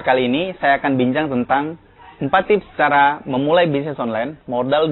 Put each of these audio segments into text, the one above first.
episode kali ini saya akan bincang tentang 4 tips cara memulai bisnis online modal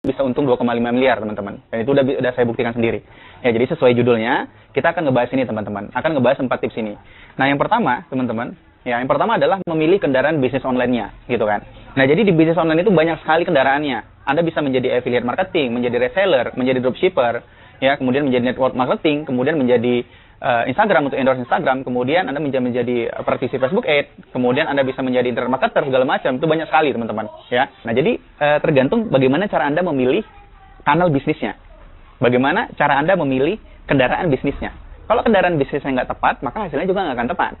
bisa untung 2,5 miliar teman-teman. Dan itu udah saya buktikan sendiri. Ya, jadi sesuai judulnya, kita akan ngebahas ini teman-teman. Akan ngebahas 4 tips ini. Nah, yang pertama teman-teman, yang pertama adalah memilih kendaraan bisnis online-nya, gitu kan. Nah, jadi di bisnis online itu banyak sekali kendaraannya. Anda bisa menjadi affiliate marketing, menjadi reseller, menjadi dropshipper, ya, kemudian menjadi network marketing, kemudian menjadi Instagram untuk endorse Instagram, kemudian Anda menjadi praktisi Facebook Ads, kemudian Anda bisa menjadi internet marketer, segala macam. Itu banyak sekali teman-teman, ya. Nah, jadi tergantung bagaimana cara Anda memilih kanal bisnisnya. Bagaimana cara Anda memilih kendaraan bisnisnya. Kalau kendaraan bisnisnya nggak tepat, maka hasilnya juga nggak akan tepat.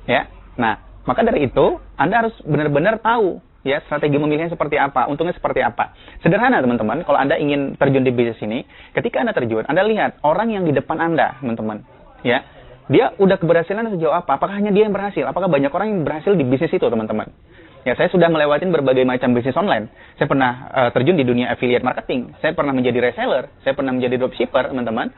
Ya. Nah, maka dari itu Anda harus benar-benar tahu ya strategi memilihnya seperti apa, untungnya seperti apa. Sederhana teman-teman, kalau Anda ingin terjun di bisnis ini, ketika Anda terjun, Anda lihat orang yang di depan Anda, teman-teman. Ya, dia udah keberhasilan sejauh apa? Apakah hanya dia yang berhasil? Apakah banyak orang yang berhasil di bisnis itu, teman-teman? Ya, saya sudah melewati berbagai macam bisnis online. Saya pernah terjun di dunia affiliate marketing. Saya pernah menjadi reseller. Saya pernah menjadi dropshipper, teman-teman.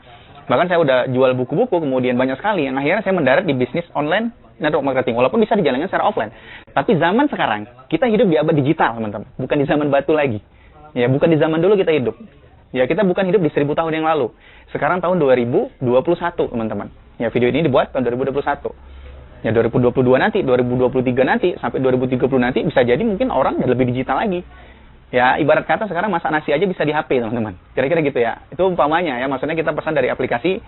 Bahkan saya udah jual buku-buku, kemudian banyak sekali. Yang akhirnya saya mendarat di bisnis online network marketing. Walaupun bisa dijalankan secara offline. Tapi zaman sekarang, kita hidup di abad digital, teman-teman. Bukan di zaman batu lagi. Ya, bukan di zaman dulu kita hidup. Ya, kita bukan hidup di 1000 tahun yang lalu. Sekarang tahun 2021, teman-teman. Ya, video ini dibuat tahun 2021. Ya, 2022 nanti, 2023 nanti, sampai 2030 nanti, bisa jadi mungkin orang udah lebih digital lagi. Ya, ibarat kata sekarang masak nasi aja bisa di HP, teman-teman. Kira-kira gitu ya. Itu umpamanya ya, maksudnya kita pesan dari aplikasi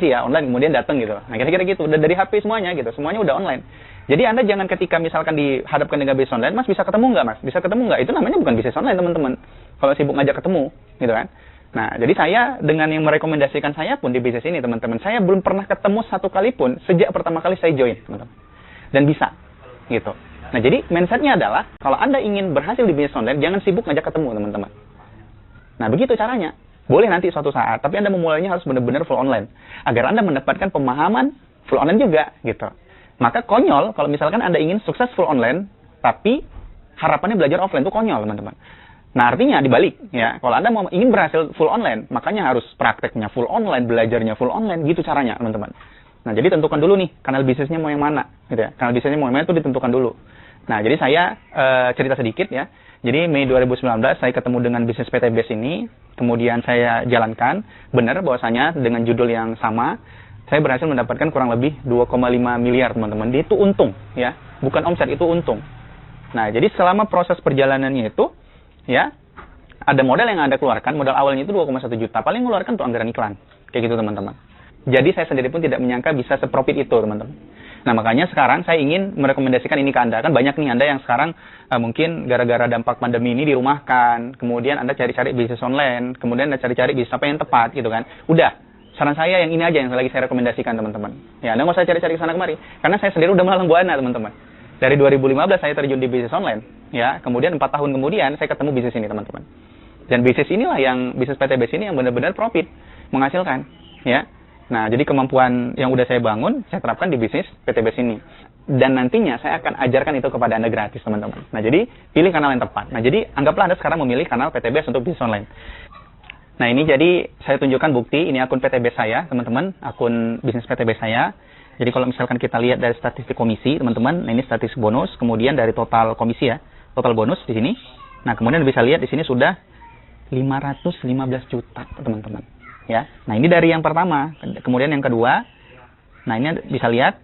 ya, online, kemudian datang gitu. Nah, kira-kira gitu. Udah dari HP semuanya gitu. Semuanya udah online. Jadi Anda jangan ketika misalkan dihadapkan dengan bisnis online, Mas bisa ketemu nggak, Mas? Bisa ketemu nggak? Itu namanya bukan bisnis online, teman-teman. Kalau sibuk ngajak ketemu, gitu kan. Nah, jadi saya dengan yang merekomendasikan saya pun di bisnis ini, teman-teman, saya belum pernah ketemu satu kali pun sejak pertama kali saya join, teman-teman. Dan bisa, gitu. Nah, jadi mindset-nya adalah, kalau Anda ingin berhasil di bisnis online, jangan sibuk ngajak ketemu, teman-teman. Nah, begitu caranya. Boleh nanti suatu saat, tapi Anda memulainya harus benar-benar full online. Agar Anda mendapatkan pemahaman full online juga, gitu. Maka konyol, kalau misalkan Anda ingin sukses full online, tapi harapannya belajar offline, itu konyol, teman-teman. Nah, artinya dibalik, ya. Kalau Anda ingin berhasil full online, makanya harus prakteknya full online, belajarnya full online, gitu caranya, teman-teman. Nah, jadi tentukan dulu nih, kanal bisnisnya mau yang mana, gitu ya. Kanal bisnisnya mau yang mana itu ditentukan dulu. Nah, jadi saya cerita sedikit ya. Jadi Mei 2019 saya ketemu dengan bisnis PT Base ini, kemudian saya jalankan, benar bahwasanya dengan judul yang sama, saya berhasil mendapatkan kurang lebih 2,5 miliar, teman-teman. Itu untung, ya. Bukan omset, itu untung. Nah, jadi selama proses perjalanannya itu, ya, ada modal yang Anda keluarkan, modal awalnya itu 2,1 juta, paling mengeluarkan untuk anggaran iklan, kayak gitu teman-teman. Jadi saya sendiri pun tidak menyangka bisa seprofit itu, teman-teman. Nah, makanya sekarang saya ingin merekomendasikan ini ke Anda. Kan banyak nih Anda yang sekarang mungkin gara-gara dampak pandemi ini dirumahkan, kemudian Anda cari-cari bisnis online, kemudian Anda cari-cari bisnis apa yang tepat, gitu kan. Udah, saran saya yang ini aja yang lagi saya rekomendasikan, teman-teman. Ya, Anda nggak usah cari-cari ke sana kemari, karena saya sendiri udah melalang buana, teman-teman. Dari 2015 saya terjun di bisnis online, ya. Kemudian 4 tahun kemudian saya ketemu bisnis ini, teman-teman. Dan bisnis inilah bisnis PT Base ini yang benar-benar profit, menghasilkan, ya. Nah, jadi kemampuan yang udah saya bangun, saya terapkan di bisnis PT Base ini. Dan nantinya saya akan ajarkan itu kepada Anda gratis, teman-teman. Nah, jadi pilih kanal yang tepat. Nah, jadi anggaplah Anda sekarang memilih kanal PT Base untuk bisnis online. Nah, ini jadi saya tunjukkan bukti, ini akun PT Base saya, teman-teman, akun bisnis PT Base saya. Jadi kalau misalkan kita lihat dari statistik komisi, teman-teman, nah ini statistik bonus, kemudian dari total komisi ya, total bonus di sini. Nah, kemudian bisa lihat di sini sudah 515 juta, teman-teman. Ya. Nah, ini dari yang pertama, kemudian yang kedua. Nah, ini bisa lihat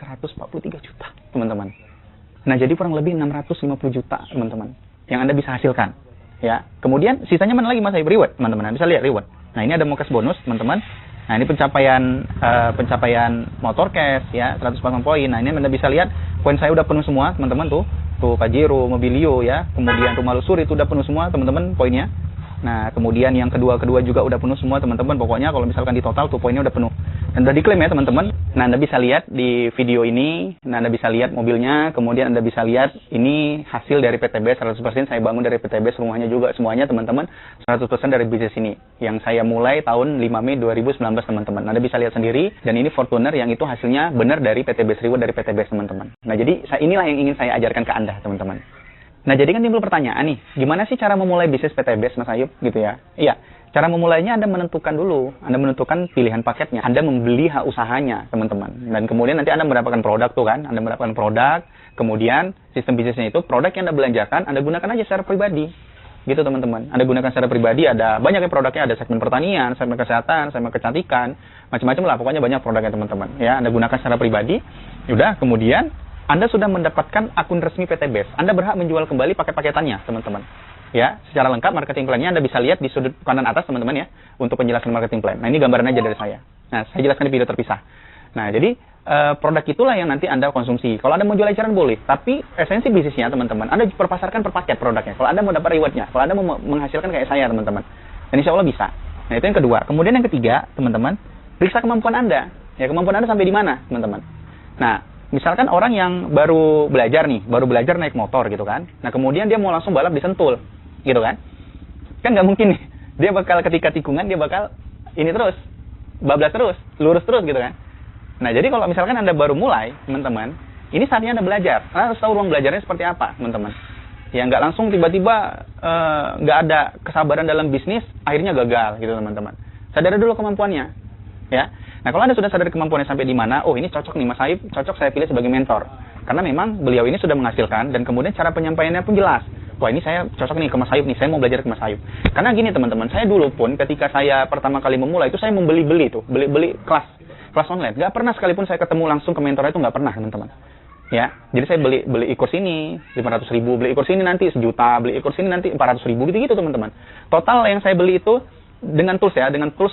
143 juta, teman-teman. Nah, jadi kurang lebih 650 juta, teman-teman, yang Anda bisa hasilkan. Ya. Kemudian sisanya mana lagi Mas? Reward, teman-teman. Bisa lihat reward. Nah, ini ada Mokas bonus, teman-teman. Nah, ini pencapaian motor cash ya, 108 poin. Nah, ini Anda bisa lihat poin saya udah penuh semua, teman-teman tuh. Tuh Pajero, Mobilio ya. Kemudian Rumah Lusuri itu udah penuh semua, teman-teman, poinnya. Nah, kemudian yang kedua juga udah penuh semua, teman-teman. Pokoknya kalau misalkan di total tuh poinnya udah penuh. Dan udah diklaim ya, teman-teman. Nah, Anda bisa lihat di video ini. Nah, Anda bisa lihat mobilnya. Kemudian Anda bisa lihat ini hasil dari PT Base 100%. Saya bangun dari PT Base, rumahnya juga semuanya, teman-teman. 100% dari bisnis ini. Yang saya mulai tahun 5 Mei 2019, teman-teman. Anda bisa lihat sendiri. Dan ini Fortuner yang itu hasilnya benar dari PT Base Reward, dari PT Base, teman-teman. Nah, jadi inilah yang ingin saya ajarkan ke Anda, teman-teman. Nah, jadi kan timbul pertanyaan nih, gimana sih cara memulai bisnis PT Base, Mas Ayub, gitu ya? Iya, Cara memulainya Anda menentukan dulu. Anda menentukan pilihan paketnya. Anda membeli hak usahanya, teman-teman. Dan kemudian nanti Anda mendapatkan produk tuh kan. Anda mendapatkan produk, kemudian sistem bisnisnya itu, produk yang Anda belanjakan, Anda gunakan aja secara pribadi. Gitu, teman-teman. Anda gunakan secara pribadi, ada banyak ya produknya. Ada segmen pertanian, segmen kesehatan, segmen kecantikan. Macam-macam lah, pokoknya banyak produknya, teman-teman. Ya, Anda gunakan secara pribadi. Yaudah, kemudian Anda sudah mendapatkan akun resmi PT BES. Anda berhak menjual kembali paket-paketannya, teman-teman. Ya, secara lengkap marketing plan-nya Anda bisa lihat di sudut kanan atas, teman-teman ya, untuk penjelasan marketing plan. Nah, ini gambaran aja dari saya. Nah, saya jelaskan di video terpisah. Nah, jadi produk itulah yang nanti Anda konsumsi. Kalau Anda mau jual eceran boleh, tapi esensi bisnisnya, teman-teman, Anda perpasarkan per paket produknya. Kalau Anda mau dapat reward-nya, kalau Anda mau menghasilkan kayak saya, teman-teman. Dan insya Allah bisa. Nah, itu yang kedua. Kemudian yang ketiga, teman-teman, periksa kemampuan Anda. Ya, kemampuan Anda sampai di mana, teman-teman. Nah, misalkan orang yang baru belajar naik motor gitu kan. Nah, kemudian dia mau langsung balap di Sentul, gitu kan. Kan nggak mungkin nih. Dia bakal ketika tikungan, dia bakal ini terus, bablas terus, lurus terus gitu kan. Nah, jadi kalau misalkan Anda baru mulai, teman-teman, ini saatnya Anda belajar. Anda harus tahu ruang belajarnya seperti apa, teman-teman. Ya, nggak langsung tiba-tiba nggak ada kesabaran dalam bisnis, akhirnya gagal gitu, teman-teman. Sadari dulu kemampuannya. Ya. Nah, kalau Anda sudah sadar kemampuannya sampai di mana, oh ini cocok nih Mas Saib, cocok saya pilih sebagai mentor. Karena memang beliau ini sudah menghasilkan dan kemudian cara penyampaiannya pun jelas. Wah, ini saya cocok nih ke Mas Saib nih, saya mau belajar ke Mas Saib. Karena gini teman-teman, saya dulu pun ketika saya pertama kali memulai itu saya membeli-beli tuh, beli kelas online. Nggak pernah sekalipun saya ketemu langsung ke mentornya itu nggak pernah, teman-teman. Ya, jadi saya beli e-course ini 500.000, beli e-course ini nanti 1 juta, beli e-course ini nanti 400.000 gitu-gitu, teman-teman. Total yang saya beli itu dengan tools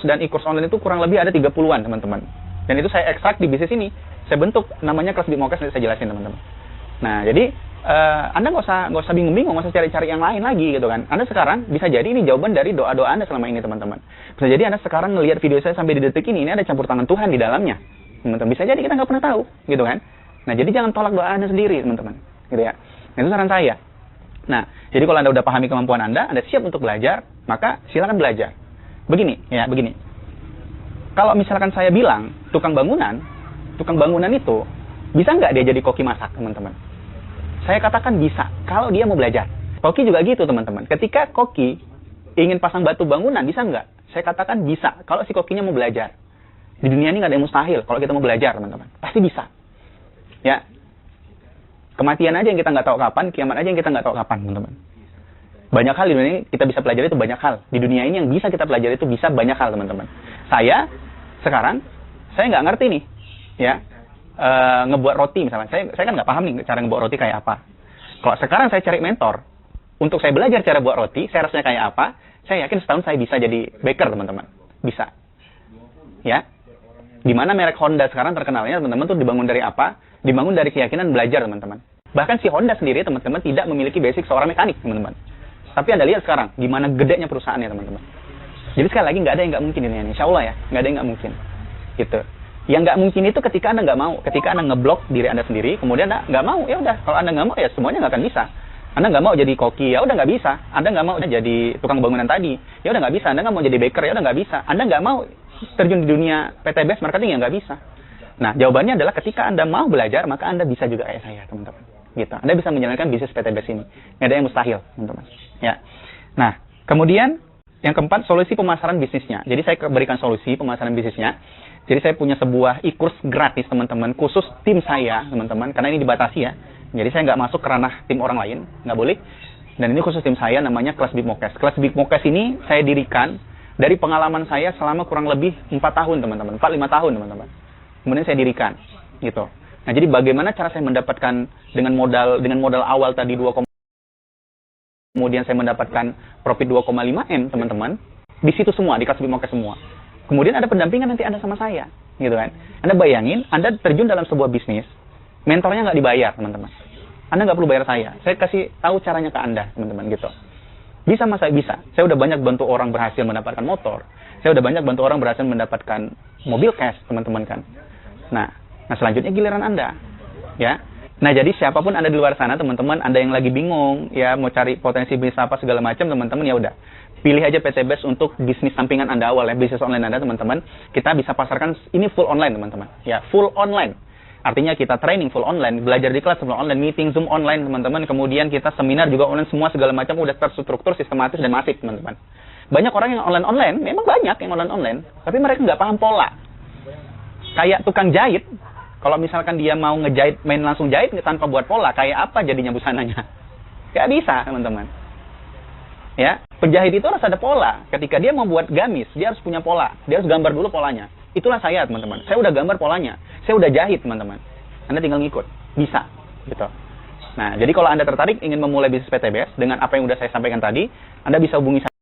dan e-course online itu kurang lebih ada 30-an, teman-teman. Dan itu saya ekstrak di bisnis ini. Saya bentuk namanya kelas Bitmokes, nanti saya jelasin, teman-teman. Nah, jadi Anda nggak usah bingung-bingung, nggak usah cari-cari yang lain lagi gitu kan. Anda sekarang bisa jadi ini jawaban dari doa-doa Anda selama ini, teman-teman. Bisa jadi Anda sekarang ngelihat video saya sampai di detik ini ada campur tangan Tuhan di dalamnya, teman-teman. Bisa jadi kita nggak pernah tahu, gitu kan. Nah, jadi jangan tolak doa Anda sendiri, teman-teman, gitu ya. Nah, itu saran saya. Nah, jadi kalau Anda udah pahami kemampuan Anda siap untuk belajar, maka silakan belajar. Begini. Kalau misalkan saya bilang tukang bangunan itu bisa nggak dia jadi koki masak, teman-teman? Saya katakan bisa, kalau dia mau belajar. Koki juga gitu, teman-teman. Ketika koki ingin pasang batu bangunan, bisa nggak? Saya katakan bisa, kalau si kokinya mau belajar. Di dunia ini nggak ada yang mustahil kalau kita mau belajar, teman-teman. Pasti bisa. Ya. Kematian aja yang kita nggak tahu kapan, kiamat aja yang kita nggak tahu kapan, teman-teman. Banyak hal di dunia ini kita bisa pelajari itu banyak hal. Di dunia ini yang bisa kita pelajari itu bisa banyak hal, teman-teman. Saya nggak ngerti nih, ya. Ngebuat roti misalnya, saya kan nggak paham nih cara ngebuat roti kayak apa. Kalau sekarang saya cari mentor untuk saya belajar cara buat roti, saya rasanya kayak apa, saya yakin setahun saya bisa jadi baker, teman-teman. Bisa, ya. Dimana merek Honda sekarang terkenalnya, teman-teman, tuh dibangun dari apa? Dibangun dari keyakinan belajar, teman-teman. Bahkan si Honda sendiri, teman-teman, tidak memiliki basic seorang mekanik, teman-teman. Tapi Anda lihat sekarang gimana gedenya perusahaannya, teman-teman. Jadi sekali lagi nggak ada yang nggak mungkin ini, insya Allah ya, nggak ada yang nggak mungkin, gitu. Yang nggak mungkin itu ketika Anda nggak mau, ketika Anda ngeblok diri Anda sendiri, kemudian Anda nggak mau, ya udah. Kalau Anda nggak mau, ya semuanya nggak akan bisa. Anda nggak mau jadi koki, ya udah nggak bisa. Anda nggak mau jadi tukang bangunan tadi, ya udah nggak bisa. Anda nggak mau jadi baker, ya udah nggak bisa. Anda nggak mau terjun di dunia PT BES marketing, ya nggak bisa. Nah, jawabannya adalah ketika Anda mau belajar, maka Anda bisa juga kayak saya, teman-teman. Gitu. Anda bisa menjalankan bisnis PT BES ini. Nggak ada yang mustahil, teman-teman. Ya. Nah, kemudian yang keempat, solusi pemasaran bisnisnya. Jadi saya berikan solusi pemasaran bisnisnya. Jadi saya punya sebuah e-course gratis, teman-teman, khusus tim saya, teman-teman, karena ini dibatasi ya. Jadi saya nggak masuk ke ranah tim orang lain, nggak boleh. Dan ini khusus tim saya, namanya Kelas Bitmokes. Kelas Bitmokes ini saya dirikan dari pengalaman saya selama kurang lebih 4 tahun, teman-teman. 4-5 tahun, teman-teman. Kemudian saya dirikan, gitu. Nah, jadi bagaimana cara saya mendapatkan dengan modal awal tadi 2, kemudian saya mendapatkan profit 2,5 M, teman-teman. Di situ semua, di Kelas Bitmokes semua. Kemudian ada pendampingan nanti Anda sama saya, gitu kan. Anda bayangin, Anda terjun dalam sebuah bisnis, mentornya nggak dibayar, teman-teman. Anda nggak perlu bayar saya kasih tahu caranya ke Anda, teman-teman, gitu. Bisa Mas, saya bisa. Saya udah banyak bantu orang berhasil mendapatkan motor. Saya udah banyak bantu orang berhasil mendapatkan mobil cash, teman-teman kan. Nah selanjutnya giliran Anda, ya. Nah, jadi siapapun Anda di luar sana, teman-teman, Anda yang lagi bingung, ya, mau cari potensi bisnis apa segala macam, teman-teman, ya udah. Pilih aja PT BES untuk bisnis sampingan Anda awal ya, bisnis online Anda, teman-teman. Kita bisa pasarkan ini full online, teman-teman. Ya, full online. Artinya kita training full online, belajar di kelas full online, meeting Zoom online, teman-teman. Kemudian kita seminar juga online, semua segala macam udah terstruktur, sistematis dan masif, teman-teman. Banyak orang yang online, memang banyak yang online, tapi mereka nggak paham pola. Kayak tukang jahit, kalau misalkan dia mau ngejahit, main langsung jahit tanpa buat pola, kayak apa jadinya busananya? Nggak bisa, teman-teman. Ya, penjahit itu harus ada pola. Ketika dia mau buat gamis, dia harus punya pola. Dia harus gambar dulu polanya. Itulah saya, teman-teman. Saya udah gambar polanya. Saya udah jahit, teman-teman. Anda tinggal ngikut. Bisa, gitu. Nah, jadi kalau Anda tertarik ingin memulai bisnis PTBS dengan apa yang udah saya sampaikan tadi, Anda bisa hubungi saya.